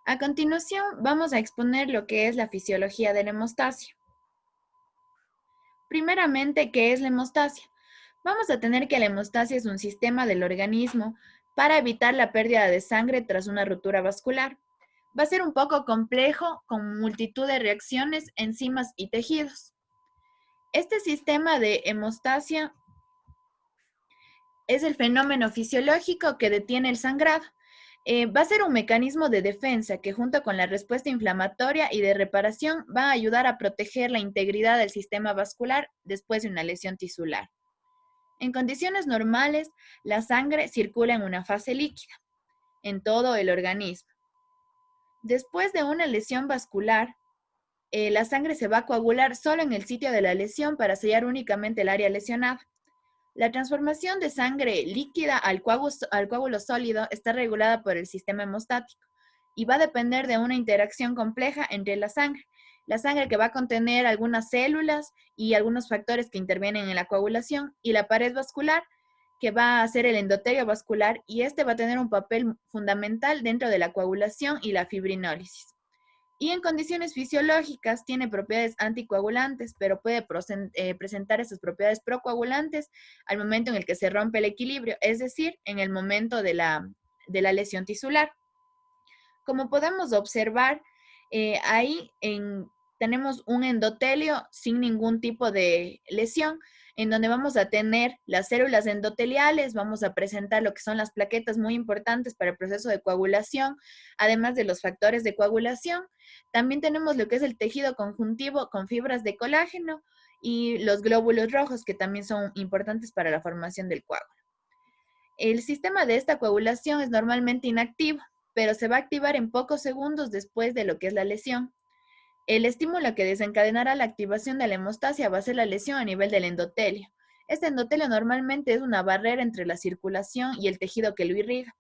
A continuación, vamos a exponer lo que es la fisiología de la hemostasia. Primeramente, ¿qué es la hemostasia? Vamos a tener que la hemostasia es un sistema del organismo para evitar la pérdida de sangre tras una ruptura vascular. Va a ser un poco complejo con multitud de reacciones, enzimas y tejidos. Este sistema de hemostasia es el fenómeno fisiológico que detiene el sangrado. Va a ser un mecanismo de defensa que junto con la respuesta inflamatoria y de reparación va a ayudar a proteger la integridad del sistema vascular después de una lesión tisular. En condiciones normales, la sangre circula en una fase líquida en todo el organismo. Después de una lesión vascular, la sangre se va a coagular solo en el sitio de la lesión para sellar únicamente el área lesionada. La transformación de sangre líquida al coágulo sólido está regulada por el sistema hemostático y va a depender de una interacción compleja entre la sangre que va a contener algunas células y algunos factores que intervienen en la coagulación, y la pared vascular, que va a ser el endotelio vascular, y este va a tener un papel fundamental dentro de la coagulación y la fibrinólisis. Y en condiciones fisiológicas tiene propiedades anticoagulantes, pero puede presentar esas propiedades procoagulantes al momento en el que se rompe el equilibrio, es decir, en el momento de la lesión tisular. Como podemos observar, tenemos un endotelio sin ningún tipo de lesión, en donde vamos a tener las células endoteliales, vamos a presentar lo que son las plaquetas muy importantes para el proceso de coagulación, además de los factores de coagulación. También tenemos lo que es el tejido conjuntivo con fibras de colágeno y los glóbulos rojos, que también son importantes para la formación del coágulo. El sistema de esta coagulación es normalmente inactivo, pero se va a activar en pocos segundos después de lo que es la lesión. El estímulo que desencadenará la activación de la hemostasia va a ser la lesión a nivel del endotelio. Este endotelio normalmente es una barrera entre la circulación y el tejido que lo irriga.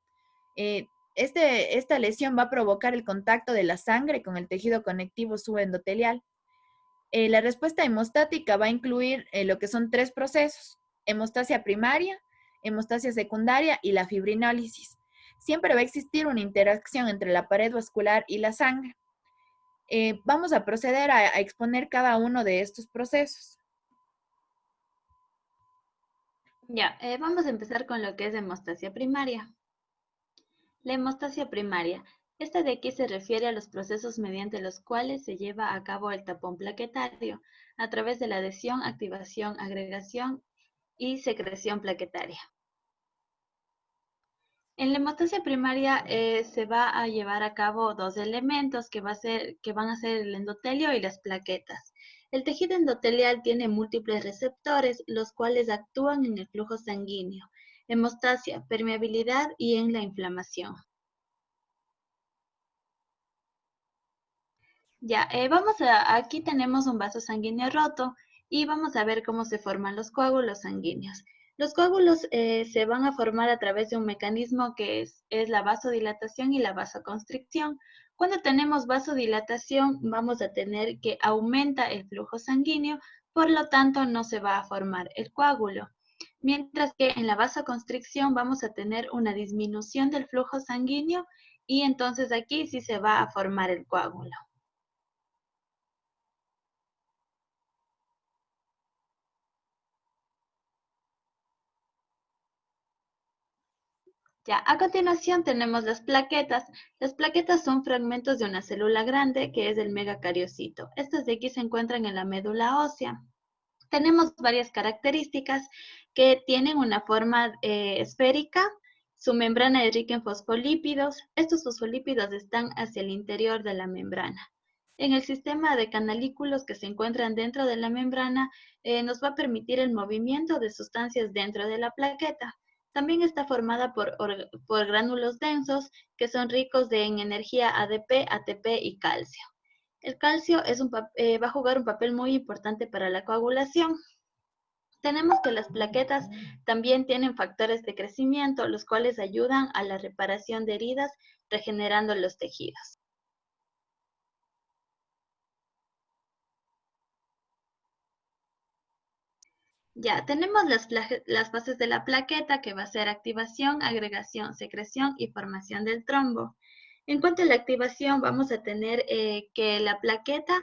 Esta lesión va a provocar el contacto de la sangre con el tejido conectivo subendotelial. La respuesta hemostática va a incluir lo que son tres procesos: hemostasia primaria, hemostasia secundaria y la fibrinólisis. Siempre va a existir una interacción entre la pared vascular y la sangre. Vamos a proceder a exponer cada uno de estos procesos. Vamos a empezar con lo que es hemostasia primaria. La hemostasia primaria. Esta de aquí se refiere a los procesos mediante los cuales se lleva a cabo el tapón plaquetario a través de la adhesión, activación, agregación y secreción plaquetaria. En la hemostasia primaria se va a llevar a cabo dos elementos que van a ser el endotelio y las plaquetas. El tejido endotelial tiene múltiples receptores, los cuales actúan en el flujo sanguíneo, hemostasia, permeabilidad y en la inflamación. Aquí tenemos un vaso sanguíneo roto y vamos a ver cómo se forman los coágulos sanguíneos. Los coágulos se van a formar a través de un mecanismo que es la vasodilatación y la vasoconstricción. Cuando tenemos vasodilatación, vamos a tener que aumenta el flujo sanguíneo, por lo tanto no se va a formar el coágulo. Mientras que en la vasoconstricción vamos a tener una disminución del flujo sanguíneo y entonces aquí sí se va a formar el coágulo. A continuación tenemos las plaquetas. Las plaquetas son fragmentos de una célula grande que es el megacariocito. Estas de aquí se encuentran en la médula ósea. Tenemos varias características que tienen una forma esférica. Su membrana es rica en fosfolípidos. Estos fosfolípidos están hacia el interior de la membrana. En el sistema de canalículos que se encuentran dentro de la membrana, nos va a permitir el movimiento de sustancias dentro de la plaqueta. También está formada por gránulos densos que son ricos en energía ADP, ATP y calcio. El calcio va a jugar un papel muy importante para la coagulación. Tenemos que las plaquetas también tienen factores de crecimiento, los cuales ayudan a la reparación de heridas, regenerando los tejidos. Tenemos las fases de la plaqueta, que va a ser activación, agregación, secreción y formación del trombo. En cuanto a la activación, vamos a tener que la plaqueta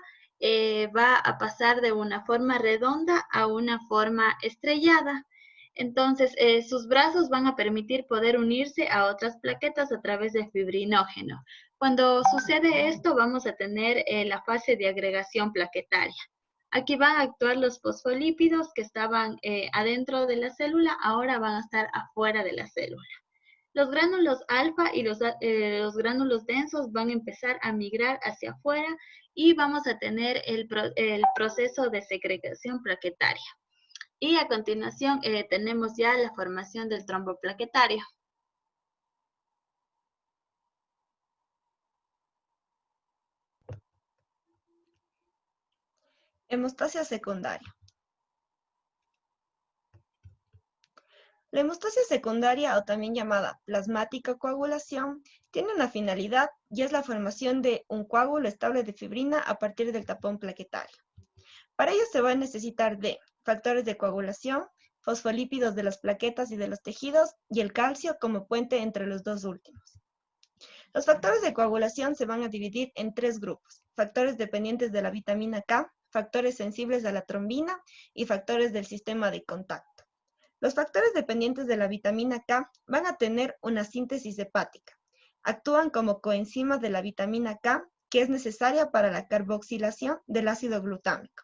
va a pasar de una forma redonda a una forma estrellada. Entonces, sus brazos van a permitir poder unirse a otras plaquetas a través de fibrinógeno. Cuando sucede esto, vamos a tener la fase de agregación plaquetaria. Aquí van a actuar los fosfolípidos que estaban adentro de la célula, ahora van a estar afuera de la célula. Los gránulos alfa y los gránulos densos van a empezar a migrar hacia afuera y vamos a tener el proceso de segregación plaquetaria. Y a continuación tenemos ya la formación del trombo plaquetario. Hemostasia secundaria. La hemostasia secundaria, o también llamada plasmática coagulación, tiene una finalidad y es la formación de un coágulo estable de fibrina a partir del tapón plaquetario. Para ello se va a necesitar de factores de coagulación, fosfolípidos de las plaquetas y de los tejidos y el calcio como puente entre los dos últimos. Los factores de coagulación se van a dividir en tres grupos: factores dependientes de la vitamina K, factores sensibles a la trombina y factores del sistema de contacto. Los factores dependientes de la vitamina K van a tener una síntesis hepática. Actúan como coenzimas de la vitamina K, que es necesaria para la carboxilación del ácido glutámico.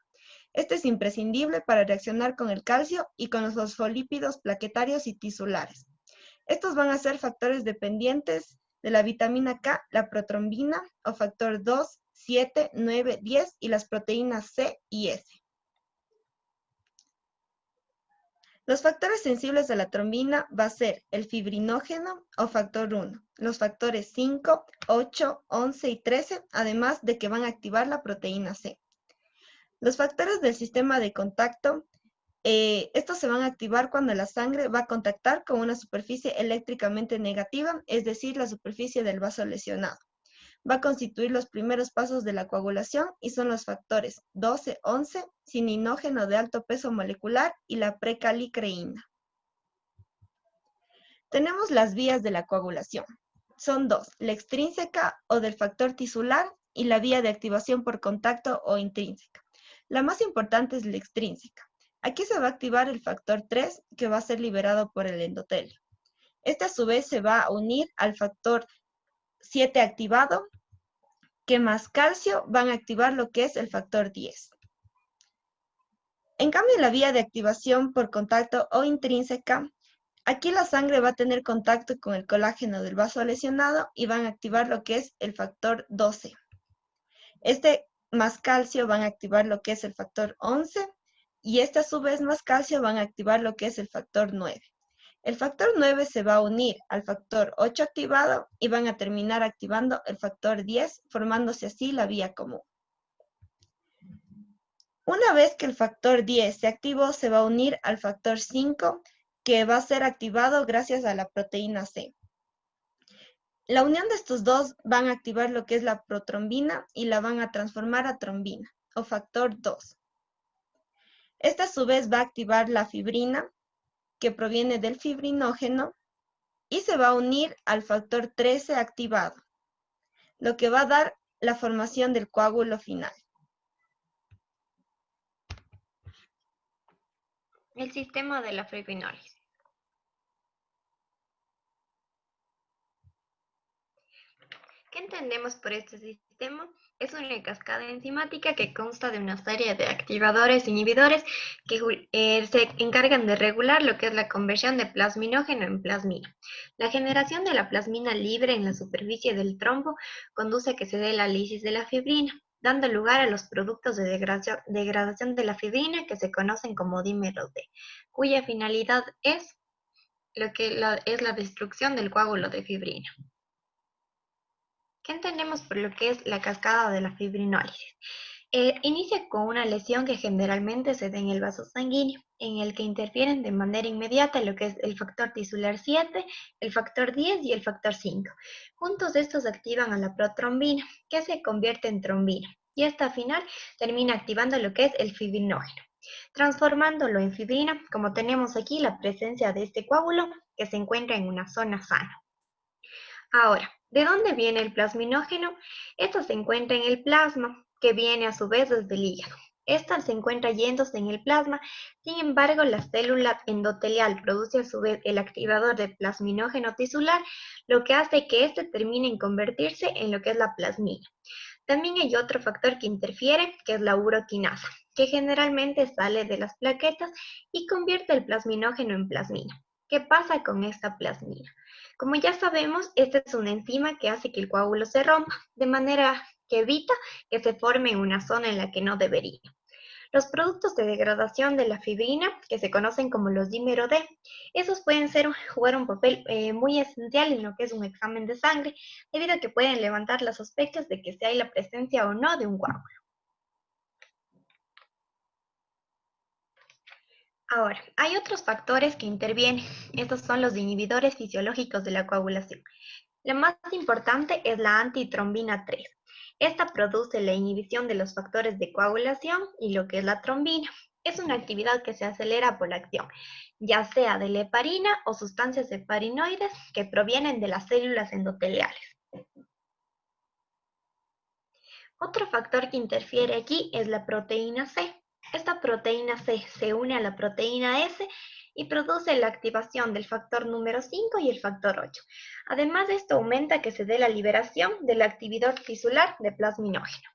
Este es imprescindible para reaccionar con el calcio y con los fosfolípidos plaquetarios y tisulares. Estos van a ser factores dependientes de la vitamina K, la protrombina o factor 2, 7, 9, 10 y las proteínas C y S. Los factores sensibles a la trombina va a ser el fibrinógeno o factor 1, los factores 5, 8, 11 y 13, además de que van a activar la proteína C. Los factores del sistema de contacto, estos se van a activar cuando la sangre va a contactar con una superficie eléctricamente negativa, es decir, la superficie del vaso lesionado. Va a constituir los primeros pasos de la coagulación y son los factores 12, 11, cininógeno de alto peso molecular y la precalicreína. Tenemos las vías de la coagulación. Son dos: la extrínseca o del factor tisular y la vía de activación por contacto o intrínseca. La más importante es la extrínseca. Aquí se va a activar el factor 3 que va a ser liberado por el endotelio. Este a su vez se va a unir al factor 7 activado, que más calcio van a activar lo que es el factor 10. En cambio, en la vía de activación por contacto o intrínseca, aquí la sangre va a tener contacto con el colágeno del vaso lesionado y van a activar lo que es el factor 12. Este más calcio van a activar lo que es el factor 11 y este a su vez más calcio van a activar lo que es el factor 9. El factor 9 se va a unir al factor 8 activado y van a terminar activando el factor 10, formándose así la vía común. Una vez que el factor 10 se activó, se va a unir al factor 5, que va a ser activado gracias a la proteína C. La unión de estos dos van a activar lo que es la protrombina y la van a transformar a trombina, o factor 2. Esta a su vez va a activar la fibrina, que proviene del fibrinógeno, y se va a unir al factor 13 activado, lo que va a dar la formación del coágulo final. El sistema de la fibrinólisis. ¿Qué entendemos por este sistema? Es una cascada enzimática que consta de una serie de activadores e inhibidores que se encargan de regular lo que es la conversión de plasminógeno en plasmina. La generación de la plasmina libre en la superficie del trombo conduce a que se dé la lisis de la fibrina, dando lugar a los productos de degradación de la fibrina que se conocen como dímeros D, cuya finalidad es la destrucción del coágulo de fibrina. ¿Qué entendemos por lo que es la cascada de la fibrinólisis? Inicia con una lesión que generalmente se da en el vaso sanguíneo, en el que interfieren de manera inmediata lo que es el factor tisular 7, el factor 10 y el factor 5. Juntos estos activan a la protrombina, que se convierte en trombina, y esta al final termina activando lo que es el fibrinógeno, transformándolo en fibrina, como tenemos aquí la presencia de este coágulo que se encuentra en una zona sana. Ahora, ¿De dónde viene el plasminógeno? Esto se encuentra en el plasma, que viene a su vez desde el hígado. Esta se encuentra yéndose en el plasma, sin embargo, la célula endotelial produce a su vez el activador de plasminógeno tisular, lo que hace que éste termine en convertirse en lo que es la plasmina. También hay otro factor que interfiere, que es la uroquinasa, que generalmente sale de las plaquetas y convierte el plasminógeno en plasmina. ¿Qué pasa con esta plasmina? Como ya sabemos, esta es una enzima que hace que el coágulo se rompa, de manera que evita que se forme en una zona en la que no debería. Los productos de degradación de la fibrina, que se conocen como los dímero D, esos pueden jugar un papel muy esencial en lo que es un examen de sangre, debido a que pueden levantar las sospechas de que si hay la presencia o no de un coágulo. Ahora, hay otros factores que intervienen. Estos son los inhibidores fisiológicos de la coagulación. La más importante es la antitrombina 3. Esta produce la inhibición de los factores de coagulación y lo que es la trombina. Es una actividad que se acelera por la acción, ya sea de la heparina o sustancias heparinoides que provienen de las células endoteliales. Otro factor que interfiere aquí es la proteína C. Esta proteína C se une a la proteína S y produce la activación del factor número 5 y el factor 8. Además, esto aumenta que se dé la liberación del activador tisular de plasminógeno.